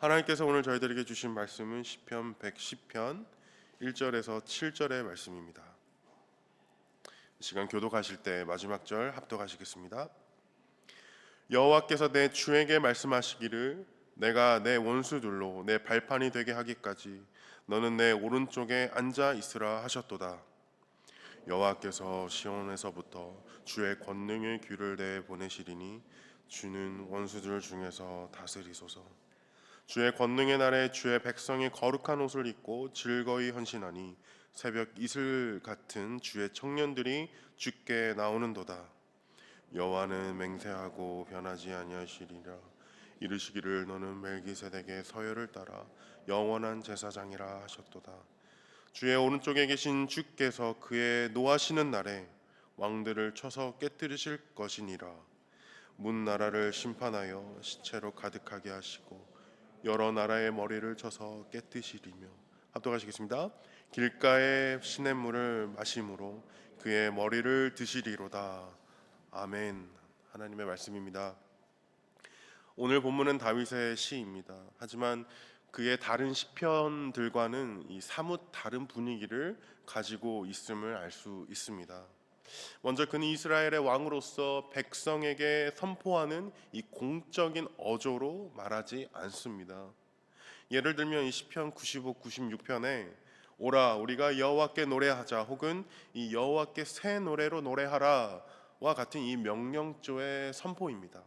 하나님께서 오늘 저희들에게 주신 말씀은 시편 110편 1절에서 7절의 말씀입니다. 이 시간 교독하실 때 마지막 절 합독하시겠습니다. 여호와께서 내 주에게 말씀하시기를 내가 내 원수들로 내 발판이 되게 하기까지 너는 내 오른쪽에 앉아 있으라 하셨도다. 여호와께서 시온에서부터 주의 권능의 귀를 내 보내시리니 주는 원수들 중에서 다스리소서. 주의 권능의 날에 주의 백성이 거룩한 옷을 입고 즐거이 헌신하니 새벽 이슬 같은 주의 청년들이 주께 나오는도다. 여호와는 맹세하고 변하지 아니하시리라. 이르시기를 너는 멜기세덱의 서열을 따라 영원한 제사장이라 하셨도다. 주의 오른쪽에 계신 주께서 그의 노하시는 날에 왕들을 쳐서 깨뜨리실 것이니라. 문 나라를 심판하여 시체로 가득하게 하시고 여러 나라의 머리를 쳐서 깨뜨리시리며. 합독하시겠습니다. 길가의 시냇물을 마심으로 그의 머리를 드시리로다. 아멘. 하나님의 말씀입니다. 오늘 본문은 다윗의 시입니다. 하지만 그의 다른 시편들과는 이 사뭇 다른 분위기를 가지고 있음을 알 수 있습니다. 먼저 그는 이스라엘의 왕으로서 백성에게 선포하는 이 공적인 어조로 말하지 않습니다. 예를 들면 이 시편 95, 96편에 오라 우리가 여호와께 노래하자 혹은 이 여호와께 새 노래로 노래하라와 같은 이 명령조의 선포입니다.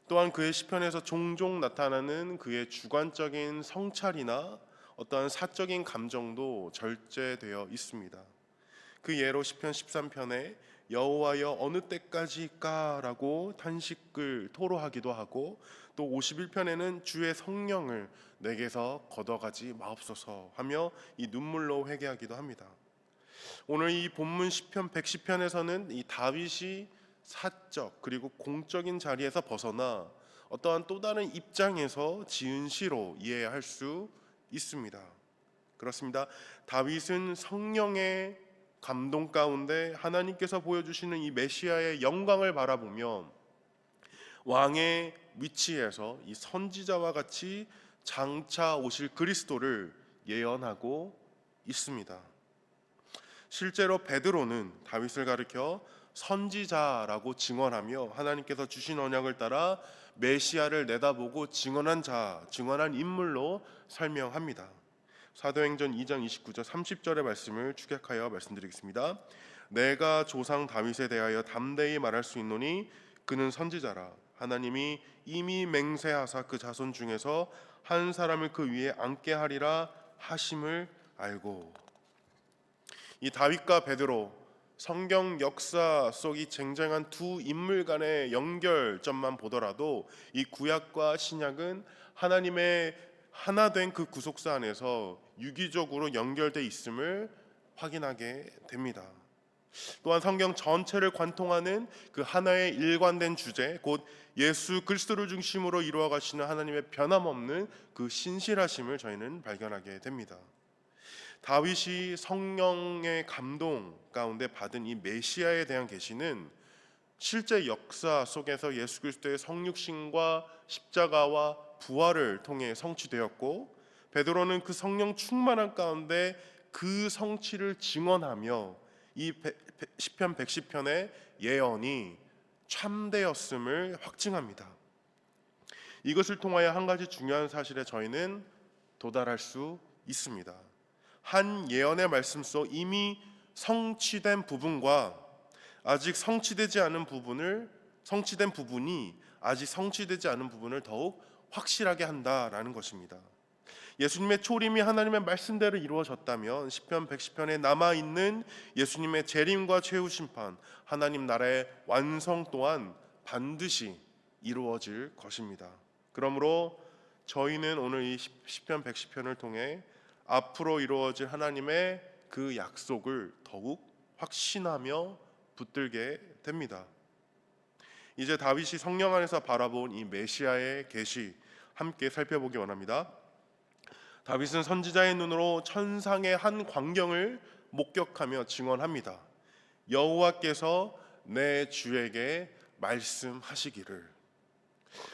또한 그의 시편에서 종종 나타나는 그의 주관적인 성찰이나 어떠한 사적인 감정도 절제되어 있습니다. 그 예로 시편 13편에 여호와여 어느 때까지일까라고 탄식을 토로하기도 하고, 또 51편에는 주의 성령을 내게서 걷어가지 마옵소서 하며 이 눈물로 회개하기도 합니다. 오늘 이 본문 시편 110편에서는 이 다윗이 사적 그리고 공적인 자리에서 벗어나 어떠한 또 다른 입장에서 지은 시로 이해할 수 있습니다. 그렇습니다. 다윗은 성령의 감동 가운데 하나님께서 보여주시는 이 메시아의 영광을 바라보며 왕의 위치에서 이 선지자와 같이 장차 오실 그리스도를 예언하고 있습니다. 실제로 베드로는 다윗을 가리켜 선지자라고 증언하며 하나님께서 주신 언약을 따라 메시아를 내다보고 증언한 자, 증언한 인물로 설명합니다. 사도행전 2장 29절 30절의 말씀을 축약하여 말씀드리겠습니다. 내가 조상 다윗에 대하여 담대히 말할 수 있노니 그는 선지자라. 하나님이 이미 맹세하사 그 자손 중에서 한 사람을 그 위에 앉게 하리라 하심을 알고. 이 다윗과 베드로, 성경 역사 속 이 쟁쟁한 두 인물 간의 연결점만 보더라도 이 구약과 신약은 하나님의 하나 된 그 구속사 안에서 유기적으로 연결되어 있음을 확인하게 됩니다. 또한 성경 전체를 관통하는 그 하나의 일관된 주제, 곧 예수 그리스도를 중심으로 이루어 가시는 하나님의 변함없는 그 신실하심을 저희는 발견하게 됩니다. 다윗이 성령의 감동 가운데 받은 이 메시아에 대한 계시는 실제 역사 속에서 예수 그리스도의 성육신과 십자가와 부활을 통해 성취되었고, 베드로는 그 성령 충만한 가운데 그 성취를 증언하며 이 시편 110편의 예언이 참되었음을 확증합니다. 이것을 통하여 한 가지 중요한 사실에 저희는 도달할 수 있습니다. 한 예언의 말씀 속 이미 성취된 부분과 아직 성취되지 않은 부분을, 성취된 부분이 아직 성취되지 않은 부분을 더욱 확실하게 한다라는 것입니다. 예수님의 초림이 하나님의 말씀대로 이루어졌다면 시편 110편에 남아있는 예수님의 재림과 최후 심판, 하나님 나라의 완성 또한 반드시 이루어질 것입니다. 그러므로 저희는 오늘 이 시편 110편을 통해 앞으로 이루어질 하나님의 그 약속을 더욱 확신하며 붙들게 됩니다. 이제 다윗이 성령 안에서 바라본 이 메시아의 계시 함께 살펴보기 원합니다. 다윗은 선지자의 눈으로 천상의 한 광경을 목격하며 증언합니다. 여호와께서 내 주에게 말씀하시기를.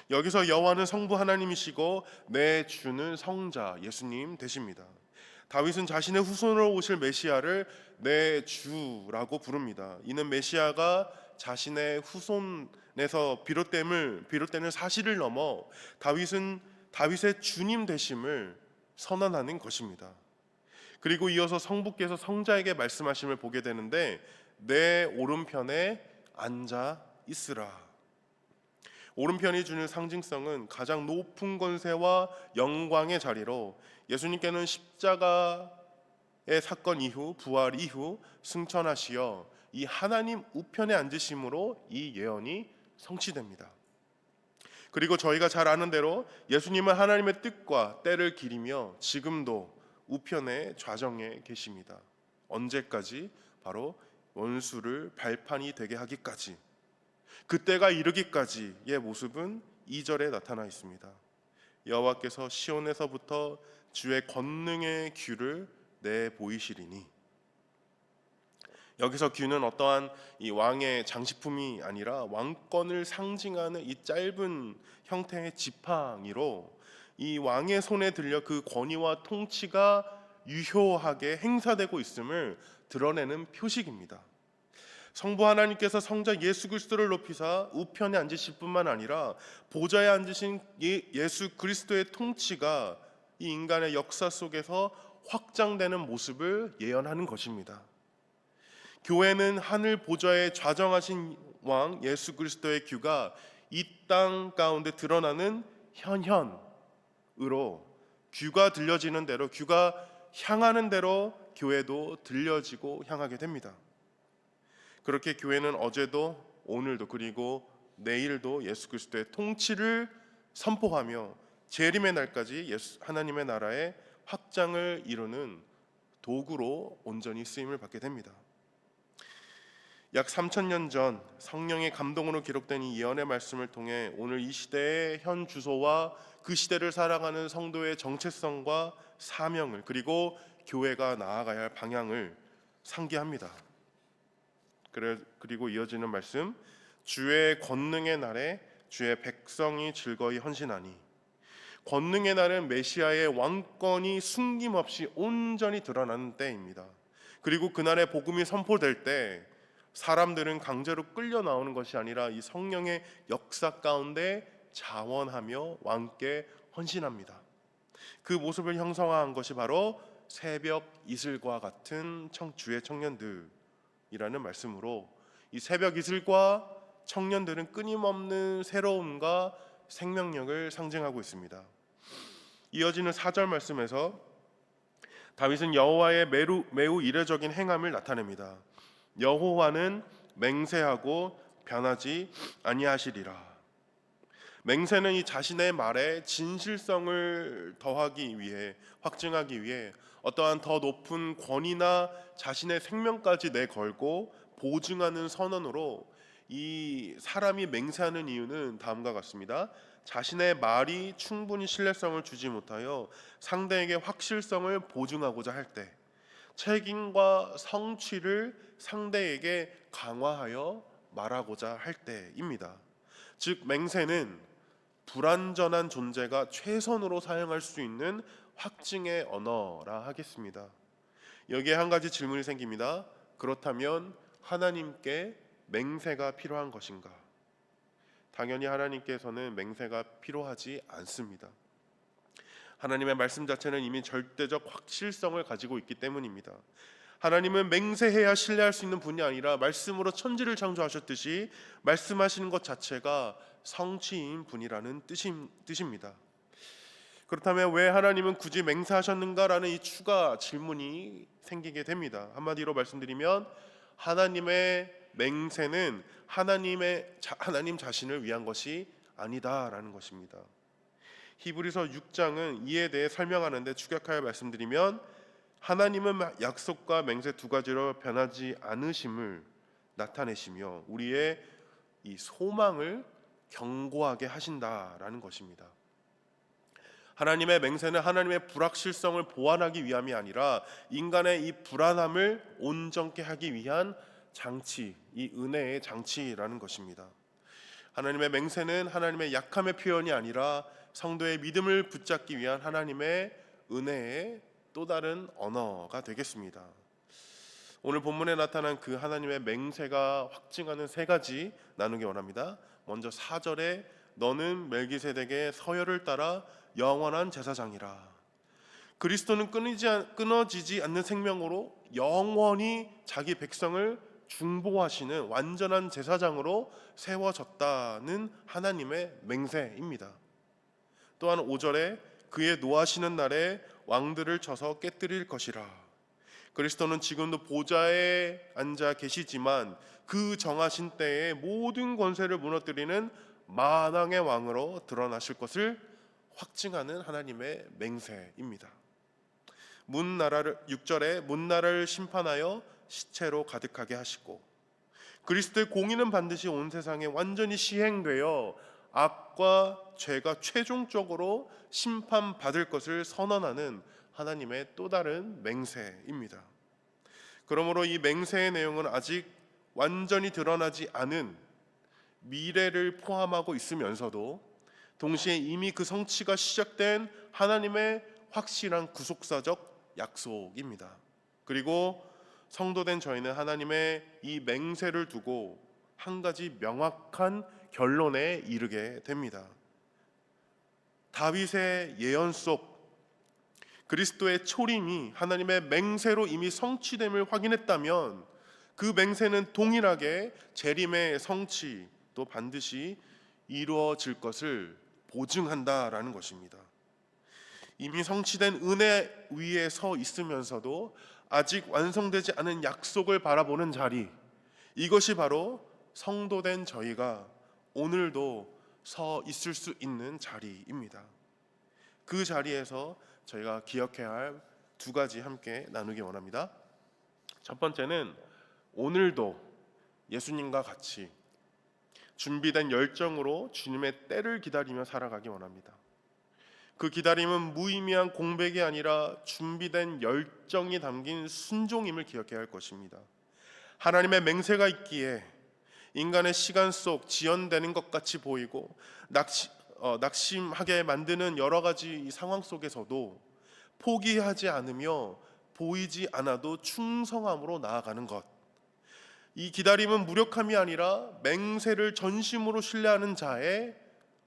여기서 여호와는 성부 하나님이시고 내 주는 성자 예수님 되십니다. 다윗은 자신의 후손으로 오실 메시아를 내 주라고 부릅니다. 이는 메시아가 자신의 후손에서 비롯되는 사실을 넘어 다윗은 다윗의 주님 되심을 선언하는 것입니다. 그리고 이어서 성부께서 성자에게 말씀하심을 보게 되는데 내 오른편에 앉아 있으라. 오른편이 주는 상징성은 가장 높은 권세와 영광의 자리로 예수님께는 십자가의 사건 이후 부활 이후 승천하시어 이 하나님 우편에 앉으심으로 이 예언이 성취됩니다. 그리고 저희가 잘 아는 대로 예수님은 하나님의 뜻과 때를 기리며 지금도 우편의 좌정에 계십니다. 언제까지? 바로 원수를 발판이 되게 하기까지, 그때가 이르기까지의 모습은 2절에 나타나 있습니다. 여호와께서 시온에서부터 주의 권능의 규를 내 보이시리니. 여기서 규는 어떠한 이 왕의 장식품이 아니라 왕권을 상징하는 이 짧은 형태의 지팡이로 이 왕의 손에 들려 그 권위와 통치가 유효하게 행사되고 있음을 드러내는 표식입니다. 성부 하나님께서 성자 예수 그리스도를 높이사 우편에 앉으실 뿐만 아니라 보좌에 앉으신 예수 그리스도의 통치가 이 인간의 역사 속에서 확장되는 모습을 예언하는 것입니다. 교회는 하늘 보좌에 좌정하신 왕 예수 그리스도의 규가 이 땅 가운데 드러나는 현현으로 규가 들려지는 대로, 규가 향하는 대로 교회도 들려지고 향하게 됩니다. 그렇게 교회는 어제도 오늘도 그리고 내일도 예수 그리스도의 통치를 선포하며 재림의 날까지 하나님의 나라의 확장을 이루는 도구로 온전히 쓰임을 받게 됩니다. 약 3000년 전 성령의 감동으로 기록된 이 예언의 말씀을 통해 오늘 이 시대의 현 주소와 그 시대를 살아가는 성도의 정체성과 사명을, 그리고 교회가 나아가야 할 방향을 상기합니다. 그리고 이어지는 말씀, 주의 권능의 날에 주의 백성이 즐거이 헌신하니. 권능의 날은 메시아의 왕권이 숨김없이 온전히 드러나는 때입니다. 그리고 그날의 복음이 선포될 때 사람들은 강제로 끌려 나오는 것이 아니라 이 성령의 역사 가운데 자원하며 왕께 헌신합니다. 그 모습을 형성한 것이 바로 새벽 이슬과 같은 주의 청년들이라는 말씀으로, 이 새벽 이슬과 청년들은 끊임없는 새로움과 생명력을 상징하고 있습니다. 이어지는 4절 말씀에서 다윗은 여호와의 매우 이례적인 행함을 나타냅니다. 여호와는 맹세하고 변하지 아니하시리라. 맹세는 이 자신의 말에 진실성을 더하기 위해, 확증하기 위해 어떠한 더 높은 권위나 자신의 생명까지 내걸고 보증하는 선언으로, 이 사람이 맹세하는 이유는 다음과 같습니다. 자신의 말이 충분히 신뢰성을 주지 못하여 상대에게 확실성을 보증하고자 할 때, 책임과 성취를 상대에게 강화하여 말하고자 할 때입니다. 즉 맹세는 불완전한 존재가 최선으로 사용할 수 있는 확증의 언어라 하겠습니다. 여기에 한 가지 질문이 생깁니다. 그렇다면 하나님께 맹세가 필요한 것인가? 당연히 하나님께서는 맹세가 필요하지 않습니다. 하나님의 말씀 자체는 이미 절대적 확실성을 가지고 있기 때문입니다. 하나님은 맹세해야 신뢰할 수 있는 분이 아니라 말씀으로 천지를 창조하셨듯이 말씀하시는 것 자체가 성취인 분이라는 뜻입니다. 그렇다면 왜 하나님은 굳이 맹세하셨는가라는 이 추가 질문이 생기게 됩니다. 한마디로 말씀드리면 하나님의 맹세는 하나님 자신을 위한 것이 아니다라는 것입니다. 히브리서 6장은 이에 대해 설명하는데 축약하여 말씀드리면, 하나님은 약속과 맹세 두 가지로 변하지 않으심을 나타내시며 우리의 이 소망을 견고하게 하신다라는 것입니다. 하나님의 맹세는 하나님의 불확실성을 보완하기 위함이 아니라 인간의 이 불안함을 온전케 하기 위한 장치, 이 은혜의 장치라는 것입니다. 하나님의 맹세는 하나님의 약함의 표현이 아니라 성도의 믿음을 붙잡기 위한 하나님의 은혜의 또 다른 언어가 되겠습니다. 오늘 본문에 나타난 그 하나님의 맹세가 확증하는 세 가지 나누기 원합니다. 먼저 4절에 너는 멜기세덱의 서열을 따라 영원한 제사장이라. 그리스도는 끊어지지 않는 생명으로 영원히 자기 백성을 중보하시는 완전한 제사장으로 세워졌다는 하나님의 맹세입니다. 또한 5절에 그의 노하시는 날에 왕들을 쳐서 깨뜨릴 것이라. 그리스도는 지금도 보좌에 앉아 계시지만 그 정하신 때에 모든 권세를 무너뜨리는 만왕의 왕으로 드러나실 것을 확증하는 하나님의 맹세입니다. 6절에 문나라를 심판하여 시체로 가득하게 하시고 그리스도의 공의는 반드시 온 세상에 완전히 시행되어 악과 죄가 최종적으로 심판받을 것을 선언하는 하나님의 또 다른 맹세입니다. 그러므로 이 맹세의 내용은 아직 완전히 드러나지 않은 미래를 포함하고 있으면서도 동시에 이미 그 성취가 시작된 하나님의 확실한 구속사적 약속입니다. 그리고 성도된 저희는 하나님의 이 맹세를 두고 한 가지 명확한 결론에 이르게 됩니다. 다윗의 예언 속 그리스도의 초림이 하나님의 맹세로 이미 성취됨을 확인했다면 그 맹세는 동일하게 재림의 성취도 반드시 이루어질 것을 보증한다라는 것입니다. 이미 성취된 은혜 위에 서 있으면서도 아직 완성되지 않은 약속을 바라보는 자리, 이것이 바로 성도된 저희가 오늘도 서 있을 수 있는 자리입니다. 그 자리에서 저희가 기억해야 할 두 가지 함께 나누기 원합니다. 첫 번째는 오늘도 예수님과 같이 준비된 열정으로 주님의 때를 기다리며 살아가기 원합니다. 그 기다림은 무의미한 공백이 아니라 준비된 열정이 담긴 순종임을 기억해야 할 것입니다. 하나님의 맹세가 있기에 인간의 시간 속 지연되는 것 같이 보이고 낙심하게 만드는 여러 가지 상황 속에서도 포기하지 않으며 보이지 않아도 충성함으로 나아가는 것, 이 기다림은 무력함이 아니라 맹세를 전심으로 신뢰하는 자의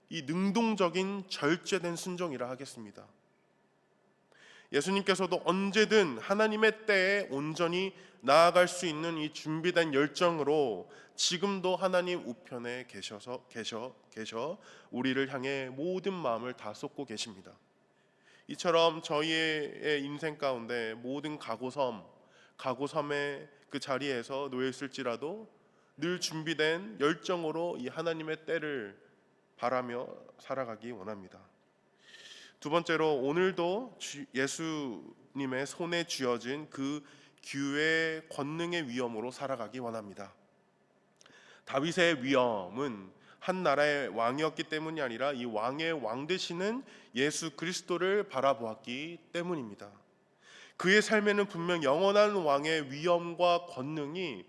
이 능동적인 절제된 순종이라 하겠습니다. 예수님께서도 언제든 하나님의 때에 온전히 나아갈 수 있는 이 준비된 열정으로 지금도 하나님 우편에 계셔 우리를 향해 모든 마음을 다 쏟고 계십니다. 이처럼 저희의 인생 가운데 모든 각오섬의 그 자리에서 놓여 있을지라도 늘 준비된 열정으로 이 하나님의 때를 바라며 살아가기 원합니다. 두 번째로 오늘도 예수님의 손에 쥐어진 그 규의 권능의 위엄으로 살아가기 원합니다. 다윗의 위엄은 한 나라의 왕이었기 때문이 아니라 이 왕의 왕 되시는 예수 그리스도를 바라보았기 때문입니다. 그의 삶에는 분명 영원한 왕의 위엄과 권능이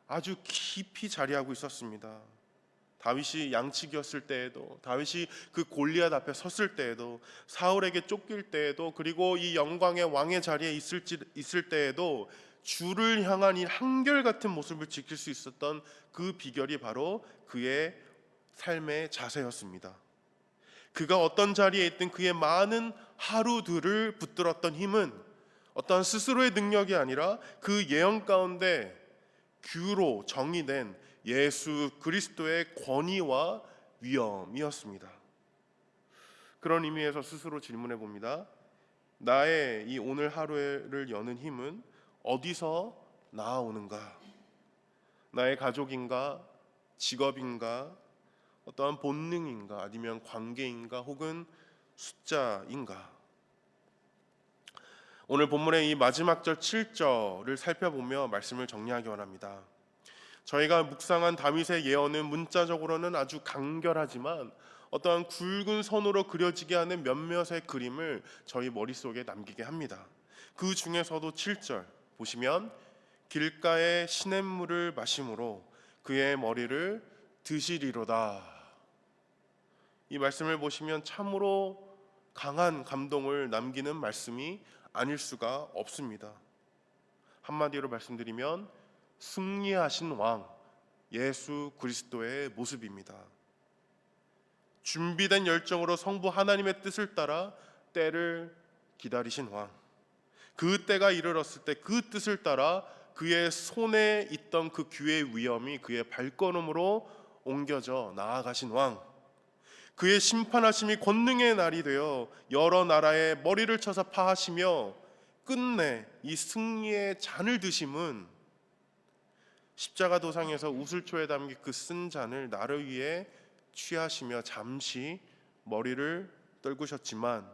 아주 깊이 자리하고 있었습니다. 다윗이 양치기였을 때에도, 다윗이 그 골리앗 앞에 섰을 때에도, 사울에게 쫓길 때에도, 그리고 이 영광의 왕의 자리에 있을 때에도 주를 향한 이 한결같은 모습을 지킬 수 있었던 그 비결이 바로 그의 삶의 자세였습니다. 그가 어떤 자리에 있든 그의 많은 하루들을 붙들었던 힘은 어떠한 스스로의 능력이 아니라 그 예언 가운데 규로 정의된 예수 그리스도의 권위와 위엄이었습니다. 그런 의미에서 스스로 질문해 봅니다. 나의 이 오늘 하루를 여는 힘은 어디서 나아오는가? 나의 가족인가? 직업인가? 어떠한 본능인가? 아니면 관계인가? 혹은 숫자인가? 오늘 본문의 이 마지막 절 7절을 살펴보며 말씀을 정리하기 원합니다. 저희가 묵상한 다윗의 예언은 문자적으로는 아주 간결하지만 어떠한 굵은 선으로 그려지게 하는 몇몇의 그림을 저희 머릿속에 남기게 합니다. 그 중에서도 7절 보시면 길가의 시냇물을 마심으로 그의 머리를 드시리로다 이 말씀을 보시면 참으로 강한 감동을 남기는 말씀이 아닐 수가 없습니다. 한마디로 말씀드리면 승리하신 왕 예수 그리스도의 모습입니다. 준비된 열정으로 성부 하나님의 뜻을 따라 때를 기다리신 왕, 그 때가 이르렀을 때 그 뜻을 따라 그의 손에 있던 그 규의 위엄이 그의 발걸음으로 옮겨져 나아가신 왕, 그의 심판하심이 권능의 날이 되어 여러 나라의 머리를 쳐서 파하시며 끝내 이 승리의 잔을 드심은 십자가 도상에서 우슬초에 담긴 그 쓴 잔을 나를 위해 취하시며 잠시 머리를 떨구셨지만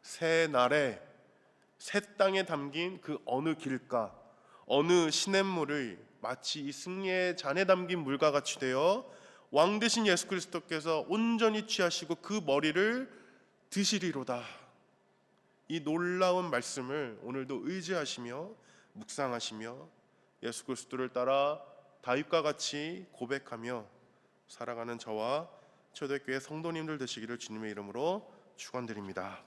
새 날에 새 땅에 담긴 그 어느 길가 어느 시냇물을 마치 이 승리의 잔에 담긴 물과 같이 되어 왕 되신 예수 그리스도께서 온전히 취하시고 그 머리를 드시리로다. 이 놀라운 말씀을 오늘도 의지하시며 묵상하시며 예수 그리스도를 따라 다윗과 같이 고백하며 살아가는 저와 초대교회 성도님들 되시기를 주님의 이름으로 축원드립니다.